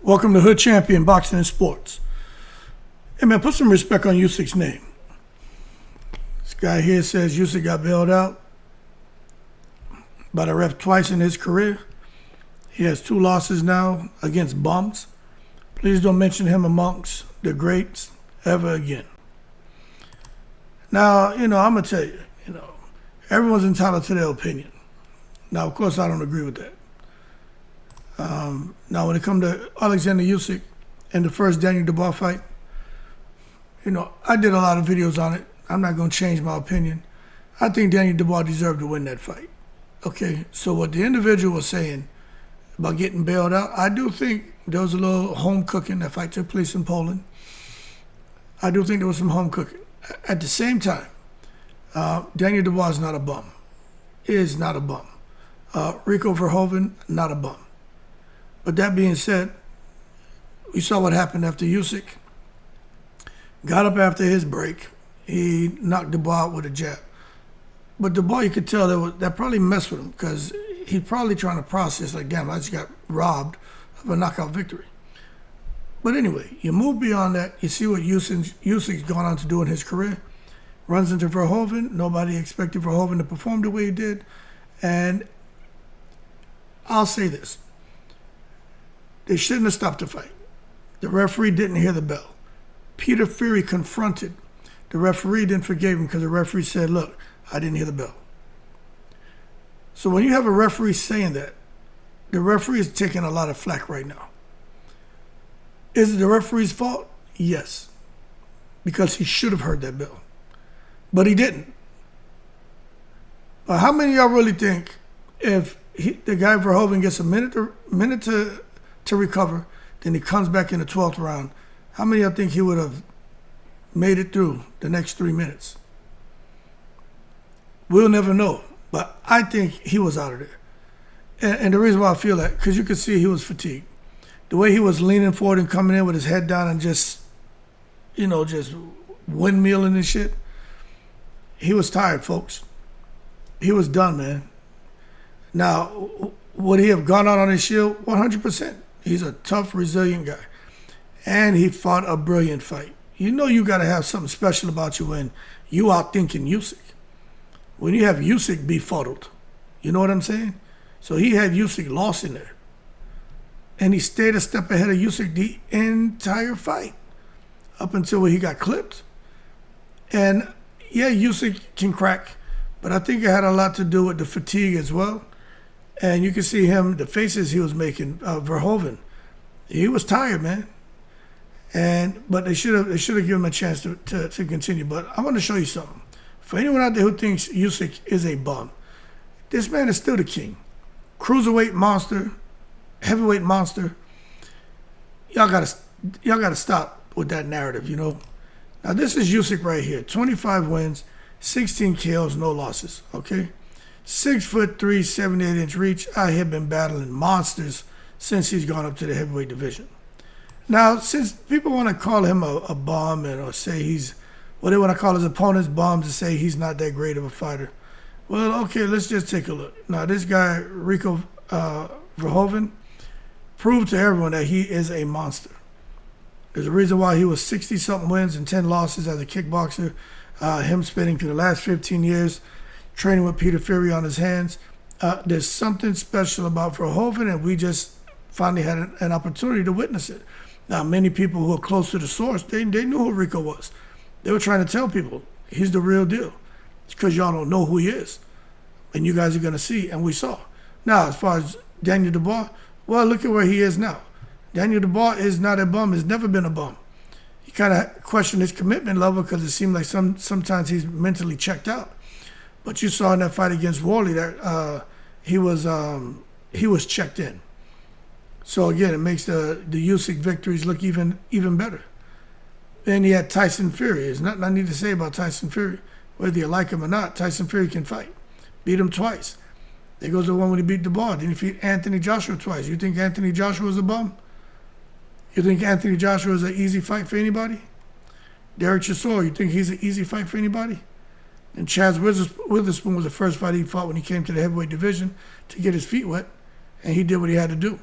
Welcome to Hood Champion Boxing and Sports. Hey man, put some respect on Usyk's name. This guy here says Usyk got bailed out by the ref twice in his career. He has 2 losses now against bums. Please don't mention him amongst the greats ever again. Now, I'm going to tell you, everyone's entitled to their opinion. Now, of course, I don't agree with that. Now, when it comes to Oleksandr Usyk and the first Daniel Dubois fight, I did a lot of videos on it. I'm not going to change my opinion. I think Daniel Dubois deserved to win that fight. Okay, so what the individual was saying about getting bailed out, I do think there was a little home cooking. That fight took place in Poland. I do think there was some home cooking. At the same time, Daniel Dubois is not a bum. Is not a bum. Rico Verhoeven, not a bum. But that being said, we saw what happened after Usyk got up after his break. He knocked Dubois out with a jab. But Dubois, you could tell that probably messed with him because he's probably trying to process like, damn, I just got robbed of a knockout victory. But anyway, you move beyond that. You see what Usyk's gone on to do in his career. Runs into Verhoeven. Nobody expected Verhoeven to perform the way he did. And I'll say this. They shouldn't have stopped the fight. The referee didn't hear the bell. Peter Fury confronted. The referee didn't forgive him because the referee said, look, I didn't hear the bell. So when you have a referee saying that, the referee is taking a lot of flack right now. Is it the referee's fault? Yes. Because he should have heard that bell. But he didn't. How many of y'all really think if the guy Verhoeven gets a minute to recover, then he comes back in the 12th round, how many of y'all think he would have made it through the next 3 minutes? We'll never know. But I think he was out of there. And the reason why I feel that, because you could see he was fatigued. The way he was leaning forward and coming in with his head down and just windmilling and shit. He was tired, folks. He was done, man. Now, would he have gone out on his shield? 100%. He's a tough, resilient guy. And he fought a brilliant fight. You got to have something special about you when you out thinking Usyk. When you have Usyk befuddled. You know what I'm saying? So he had Usyk lost in there. And he stayed a step ahead of Usyk the entire fight. Up until he got clipped. And yeah, Usyk can crack. But I think it had a lot to do with the fatigue as well. And you can see him, the faces he was making, Verhoeven. He was tired, man. But they should have given him a chance to continue. But I want to show you something. For anyone out there who thinks Usyk is a bum, this man is still the king. Cruiserweight monster, heavyweight monster. Y'all gotta stop with that narrative, Now this is Usyk right here. 25 wins, 16 KOs, no losses. Okay? 6'3", 78-inch reach. I have been battling monsters since he's gone up to the heavyweight division. Now, since people want to call him a bum or say they want to call his opponents bums and say he's not that great of a fighter. Well, okay, let's just take a look. Now, this guy, Rico Verhoeven, proved to everyone that he is a monster. There's a reason why he was 60-something wins and 10 losses as a kickboxer. Him spending through the last 15 years training with Peter Fury on his hands. There's something special about Verhoeven, and we just finally had an opportunity to witness it. Now, many people who are close to the source, they knew who Rico was. They were trying to tell people, he's the real deal. It's because y'all don't know who he is. And you guys are going to see, and we saw. Now, as far as Daniel Dubois, well, look at where he is now. Daniel Dubois is not a bum, has never been a bum. He kind of questioned his commitment level because it seemed like sometimes he's mentally checked out. But you saw in that fight against Worley that he was checked in. So again, it makes the Usyk victories look even better. Then he had Tyson Fury. There's nothing I need to say about Tyson Fury. Whether you like him or not, Tyson Fury can fight. Beat him twice. There goes the one when he beat Dubois. Then he beat Anthony Joshua twice. You think Anthony Joshua was a bum? You think Anthony Joshua is an easy fight for anybody? Derek Chisora, you think he's an easy fight for anybody? And Chaz Witherspoon was the first fight he fought when he came to the heavyweight division to get his feet wet, and he did what he had to do.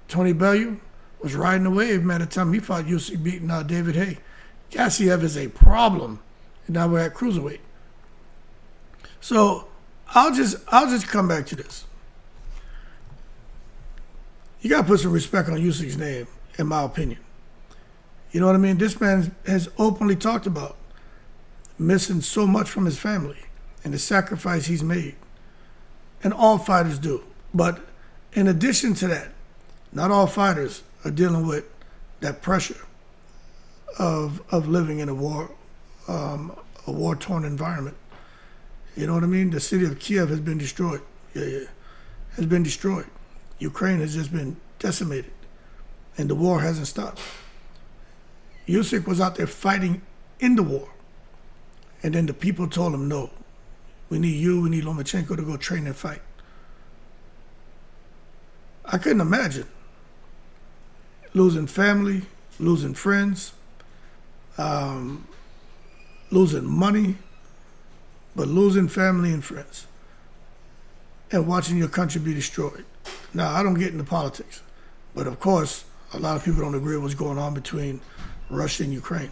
Tony Bellew was riding the wave, man, at the time he fought Usyk beating David Haye. Gassiev is a problem, and now we're at cruiserweight. So I'll just come back to this. You gotta put some respect on Usyk's name, in my opinion. You know what I mean? This man has openly talked about missing so much from his family and the sacrifice he's made. And all fighters do. But in addition to that, not all fighters are dealing with that pressure of living in a war-torn environment. You know what I mean? The city of Kiev has been destroyed. Has been destroyed. Ukraine has just been decimated. And the war hasn't stopped. Usyk was out there fighting in the war. And then the people told him, no, we need Lomachenko to go train and fight. I couldn't imagine losing family, losing friends, losing money, but losing family and friends and watching your country be destroyed. Now, I don't get into politics, but of course, a lot of people don't agree with what's going on between Russia and Ukraine.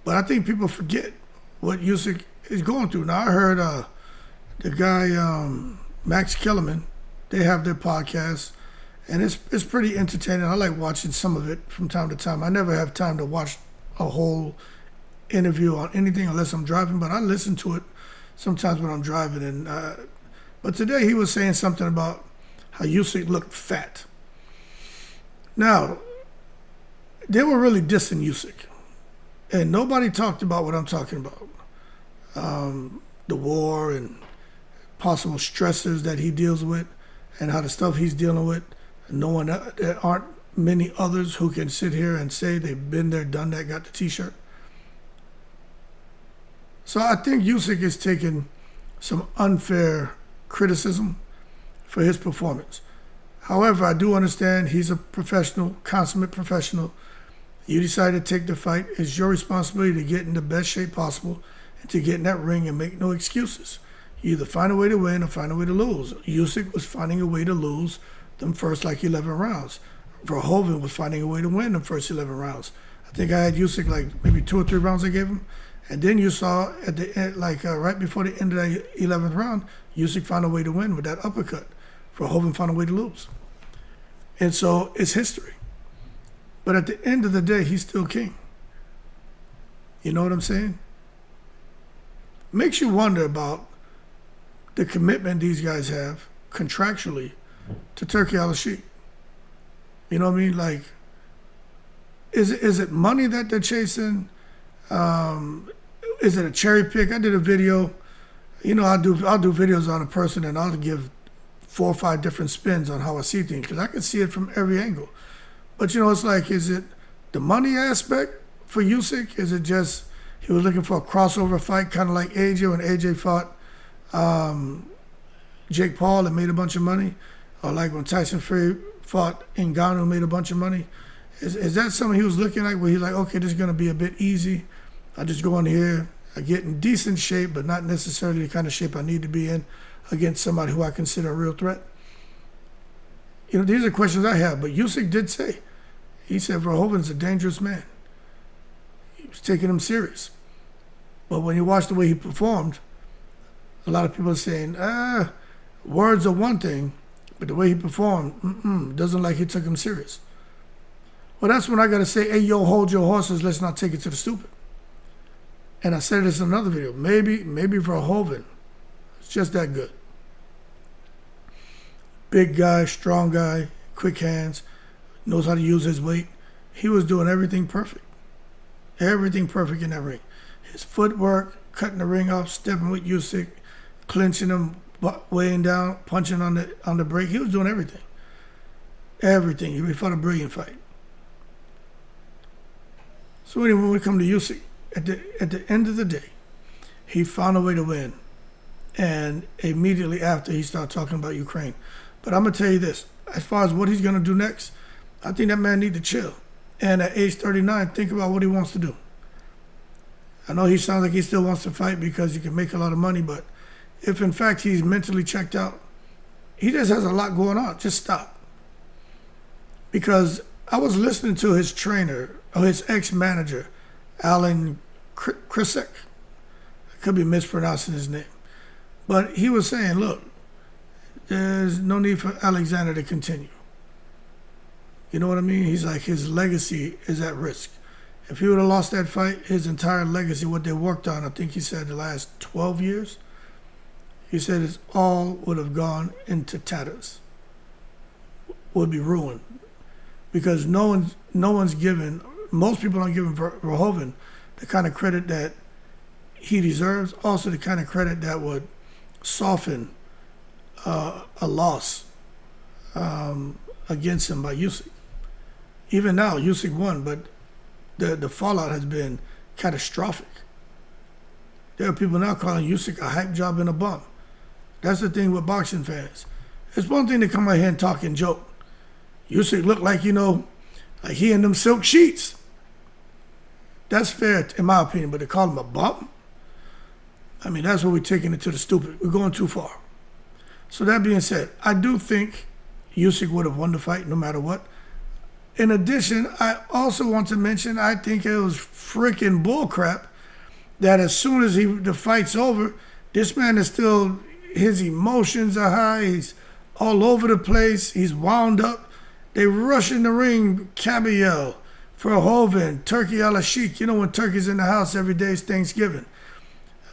But I think people forget what Usyk is going through. Now, I heard the guy, Max Kellerman, they have their podcast, and it's pretty entertaining. I like watching some of it from time to time. I never have time to watch a whole interview on anything unless I'm driving, but I listen to it sometimes when I'm driving. And but today he was saying something about how Usyk looked fat. Now, they were really dissing Usyk, and nobody talked about what I'm talking about. The war and possible stressors that he deals with and how the stuff he's dealing with, knowing that there aren't many others who can sit here and say they've been there, done that, got the t-shirt. So I think Usyk is taking some unfair criticism for his performance. However, I do understand he's a professional, consummate professional. You decide to take the fight. It's your responsibility to get in the best shape possible and to get in that ring and make no excuses. You either find a way to win or find a way to lose. Usyk was finding a way to lose them first 11 rounds. Verhoeven was finding a way to win them first 11 rounds. I think I had Usyk maybe 2 or 3 rounds I gave him. And then you saw at the end, right before the end of the 11th round, Usyk found a way to win with that uppercut. Verhoeven found a way to lose. And so it's history. But at the end of the day, he's still king. You know what I'm saying? Makes you wonder about the commitment these guys have contractually to Turki Al-Sheikh. You know what I mean? Is it money that they're chasing? Is it a cherry pick? I did a video. You know, I'll do videos on a person and I'll give 4 or 5 different spins on how I see things because I can see it from every angle. But you know, it's is it the money aspect for Usyk? Is it just he was looking for a crossover fight, kind of like AJ when AJ fought Jake Paul and made a bunch of money, or like when Tyson Fury fought Ngannou and made a bunch of money? Is that something he was looking at where he's like, okay, this is going to be a bit easy. I just go in here, I get in decent shape, but not necessarily the kind of shape I need to be in against somebody who I consider a real threat? You know, these are questions I have, but Usyk did say, he said Verhoeven's a dangerous man. He was taking him serious. But when you watch the way he performed, a lot of people are saying, words are one thing, but the way he performed, doesn't like he took him serious. Well, that's when I got to say, hey, yo, hold your horses. Let's not take it to the stupid. And I said this in another video. Maybe Verhoeven is just that good. Big guy, strong guy, quick hands, knows how to use his weight. He was doing everything perfect. Everything perfect in that ring. His footwork, cutting the ring off, stepping with Usyk, clinching him, weighing down, punching on the break. He was doing everything. Everything. He fought a brilliant fight. So anyway, when we come to Usyk, at the end of the day, he found a way to win. And immediately after, he started talking about Ukraine. But I'm going to tell you this. As far as what he's going to do next, I think that man needs to chill. And at age 39, think about what he wants to do. I know he sounds like he still wants to fight because he can make a lot of money, but if in fact he's mentally checked out, he just has a lot going on. Just stop. Because I was listening to his trainer, or his ex-manager, Alan Krysek. I could be mispronouncing his name. But he was saying, look, there's no need for Alexander to continue. You know what I mean? He's like, his legacy is at risk. If he would have lost that fight, his entire legacy, what they worked on, I think he said the last 12 years, he said it all would have gone into tatters, would be ruined. Because no one's given, most people aren't giving Verhoeven the kind of credit that he deserves, also the kind of credit that would soften a loss against him by Usyk. Even now, Usyk won, but the fallout has been catastrophic. There are people now calling Usyk a hype job and a bum. That's the thing with boxing fans. It's one thing to come out here and talk and joke. Usyk looked like, like he in them silk sheets. That's fair, in my opinion, but to call him a bum? I mean, that's what we're taking it to the stupid. We're going too far. So that being said, I do think Usyk would have won the fight no matter what. In addition, I also want to mention, I think it was freaking bullcrap that as soon as the fight's over, this man is still, his emotions are high, he's all over the place, he's wound up. They rush in the ring, Caballero, Verhoeven, Turkey a la Sheik. You know when Turkey's in the house every day is Thanksgiving.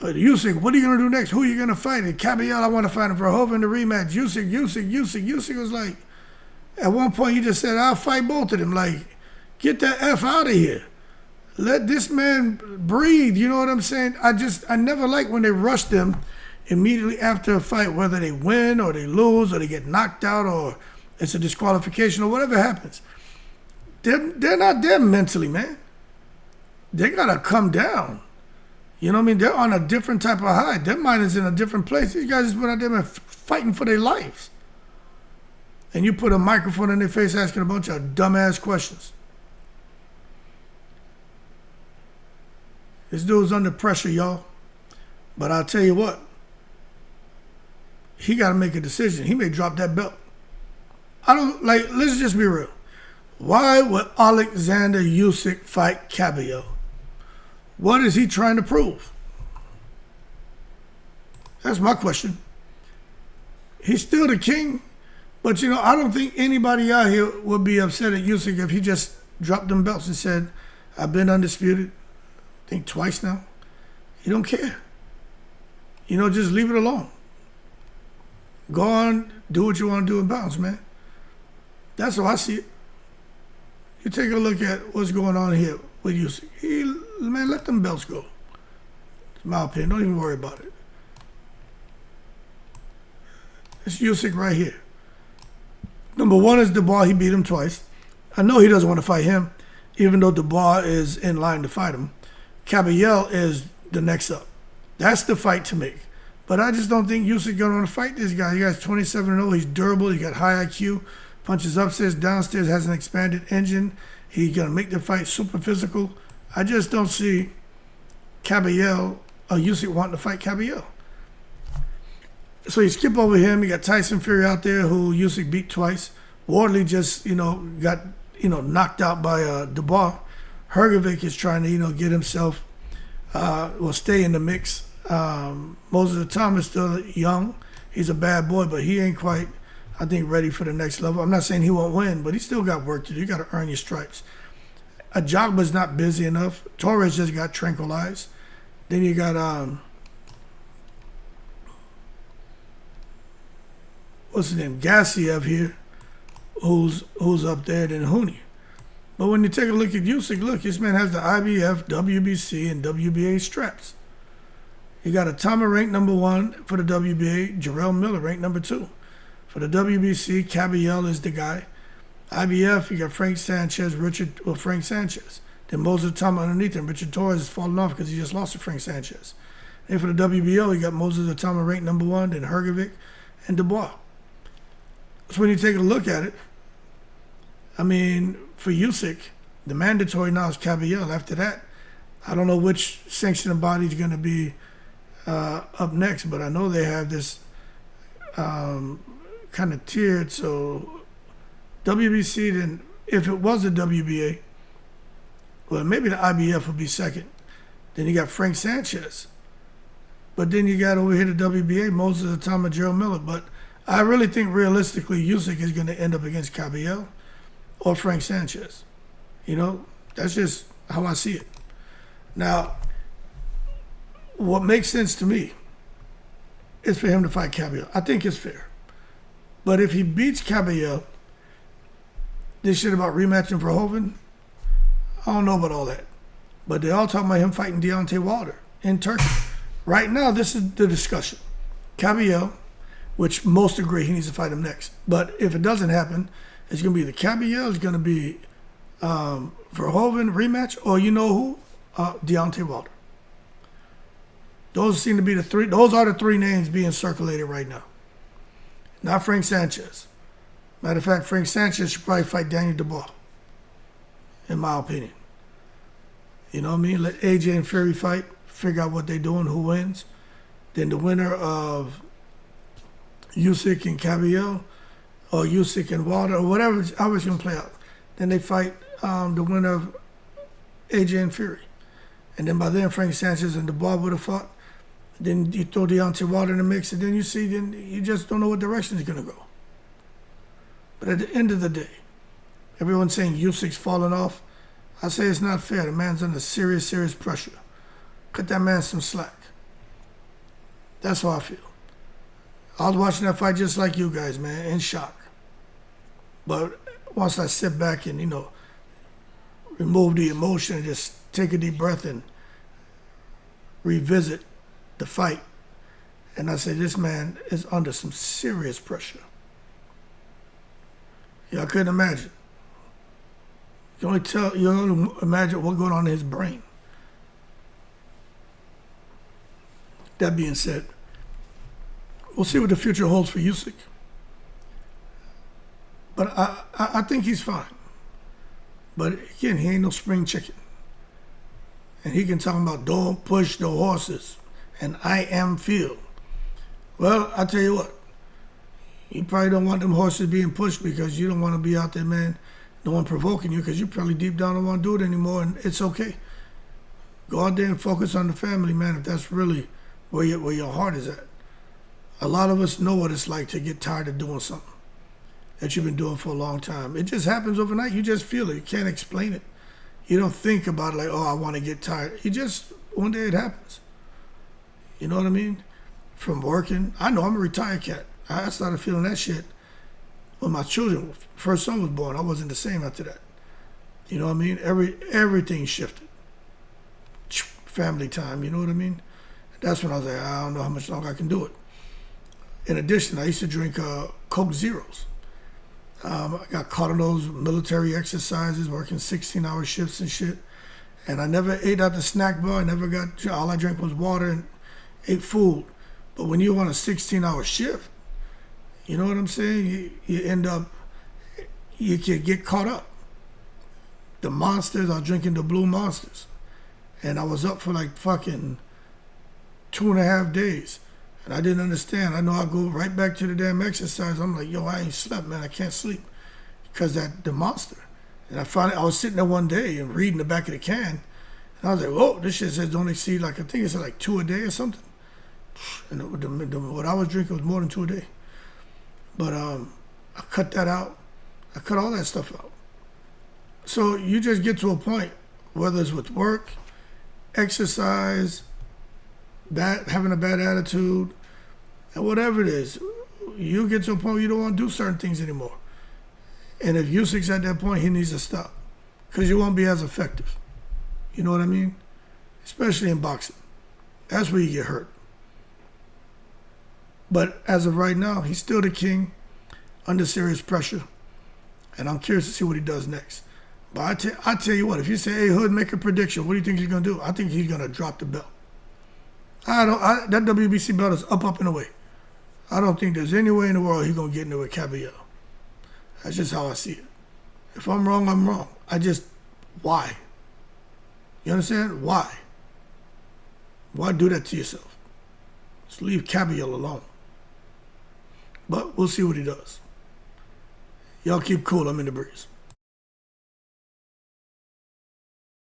Usyk, what are you going to do next? Who are you going to fight? And Caballero, I want to fight him. Verhoeven, the rematch. Usyk was like, at one point he just said, I'll fight both of them. Like, get that F out of here. Let this man breathe. You know what I'm saying? I never like when they rush them immediately after a fight, whether they win or they lose or they get knocked out or it's a disqualification or whatever happens. They're not there mentally, man. They got to come down. You know what I mean? They're on a different type of high. Their mind is in a different place. These guys just went out there and fighting for their lives. And you put a microphone in their face asking a bunch of dumbass questions. This dude's under pressure, y'all. But I'll tell you what. He got to make a decision. He may drop that belt. Let's just be real. Why would Oleksandr Usyk fight Caballero? What is he trying to prove? That's my question. He's still the king, but I don't think anybody out here would be upset at Usyk if he just dropped them belts and said, I've been undisputed, I think twice now. He don't care. Just leave it alone. Go on, do what you want to do and bounce, man. That's how I see it. You take a look at what's going on here with Usyk. Man, let them belts go. It's my opinion. Don't even worry about it. It's Usyk right here. Number one is Dubois. He beat him twice. I know he doesn't want to fight him, even though Dubois is in line to fight him. Caballero is the next up. That's the fight to make. But I just don't think Usyk going to want to fight this guy. He got 27-0. He's durable. He got high IQ. Punches upstairs, downstairs, has an expanded engine. He's going to make the fight super physical. I just don't see Caballero or Usyk wanting to fight Caballero. So you skip over him. You got Tyson Fury out there who Usyk beat twice. Wardley just, got, knocked out by Dubois. Hrgovic is trying to, get himself, stay in the mix. Moses Thomas still young. He's a bad boy, but he ain't quite, I think, ready for the next level. I'm not saying he won't win, but he still got work to do. You got to earn your stripes. Ajagba's not busy enough. Torres just got tranquilized. Then you got what's his name? Gassiev here, who's up there, then Hooney. But when you take a look at Usyk, look, this man has the IBF, WBC, and WBA straps. You got a Tommy ranked number 1 for the WBA, Jarrell Miller ranked number 2. For the WBC, Caballero is the guy. IBF, you got Frank Sanchez, Frank Sanchez. Then Moses Atama underneath him. Richard Torres is falling off because he just lost to Frank Sanchez. And for the WBO, you got Moses Atama ranked number 1, then Hrgovic and Dubois. So when you take a look at it, I mean, for Usyk, the mandatory now is Caballero. After that, I don't know which sanctioning body is going to be up next, but I know they have this kind of tiered. So WBC, then if it was the WBA, well, maybe the IBF would be second. Then you got Frank Sanchez. But then you got over here the WBA, most of the time of Gerald Miller. But I really think realistically Usyk is going to end up against Cabello or Frank Sanchez. You know, that's just how I see it. Now, what makes sense to me is for him to fight Cabello. I think it's fair. But if he beats Cabello, this shit about rematching Verhoeven, I don't know about all that. But they all talking about him fighting Deontay Wilder in Turkey. Right now, this is the discussion. Cabello, which most agree he needs to fight him next. But if it doesn't happen, it's going to be the Cabello, it's going to be Verhoeven rematch, or you know who? Deontay Wilder. Those seem to be the three. Those are the three names being circulated right now. Not Frank Sanchez. Matter of fact, Frank Sanchez should probably fight Daniel Dubois, in my opinion. You know what I mean? Let AJ and Fury fight, figure out what they're doing, who wins. Then the winner of Usyk and Cabello, or Usyk and Wilder, or whatever, how it's going to play out. Then they fight the winner of AJ and Fury. And then by then, Frank Sanchez and Dubois would have fought. Then you throw Deontay Wilder in the mix, and then you see, then you just don't know what direction it's going to go. But at the end of the day, everyone's saying Usyk's falling off. I say it's not fair. The man's under serious, serious pressure. Cut that man some slack. That's how I feel. I was watching that fight just like you guys, man, in shock. But once I sit back and, you know, remove the emotion and just take a deep breath and revisit the fight, and I say, this man is under some serious pressure. Yeah, I couldn't imagine. You only imagine what's going on in his brain. That being said, we'll see what the future holds for Usyk. But I think he's fine. But again, he ain't no spring chicken. And he can talk about don't push the horses and I am field. Well, I tell you what, you probably don't want them horses being pushed because you don't want to be out there, man, no one provoking you, because you probably deep down don't want to do it anymore, and it's okay. Go out there and focus on the family, man, if that's really where your heart is at. A lot of us know what it's like to get tired of doing something that you've been doing for a long time. It just happens overnight. You just feel it. You can't explain it. You don't think about it like, oh, I want to get tired. You just, one day it happens. You know what I mean? From working. I know I'm a retired cat. I started feeling that shit when my children, first son was born. I wasn't the same after that. You know what I mean? Everything shifted. Family time, you know what I mean? That's when I was like, I don't know how much longer I can do it. In addition, I used to drink Coke Zeros. I got caught on those military exercises, working 16-hour shifts and shit. And I never ate at the snack bar. All I drank was water and ate food. But when you're on a 16-hour shift, you know what I'm saying? You end up, you can get caught up. The Monsters, I was drinking the Blue Monsters. And I was up for like fucking 2.5 days. And I didn't understand. I know I go right back to the damn exercise. I'm like, yo, I ain't slept, man. I can't sleep because the Monster. And I was sitting there one day and reading the back of the can. And I was like, whoa, this shit says don't exceed, like, I think it said like 2 a day or something. And what I was drinking was more than 2 a day. But I cut that out. I cut all that stuff out. So you just get to a point, whether it's with work, exercise, having a bad attitude, and whatever it is, you get to a point where you don't want to do certain things anymore. And if Usyk's at that point, he needs to stop, because you won't be as effective. You know what I mean? Especially in boxing. That's where you get hurt. But as of right now, he's still the king, under serious pressure, and I'm curious to see what he does next. But I tell you what, if you say, hey, Hood, make a prediction, what do you think he's going to do? I think he's going to drop the belt. That WBC belt is up and away. I don't think there's any way in the world he's going to get into a Cabello. That's just how I see it. If I'm wrong, I'm wrong. Why? You understand? Why? Why do that to yourself? Just leave Cabello alone. But we'll see what he does. Y'all keep cool. I'm in the breeze.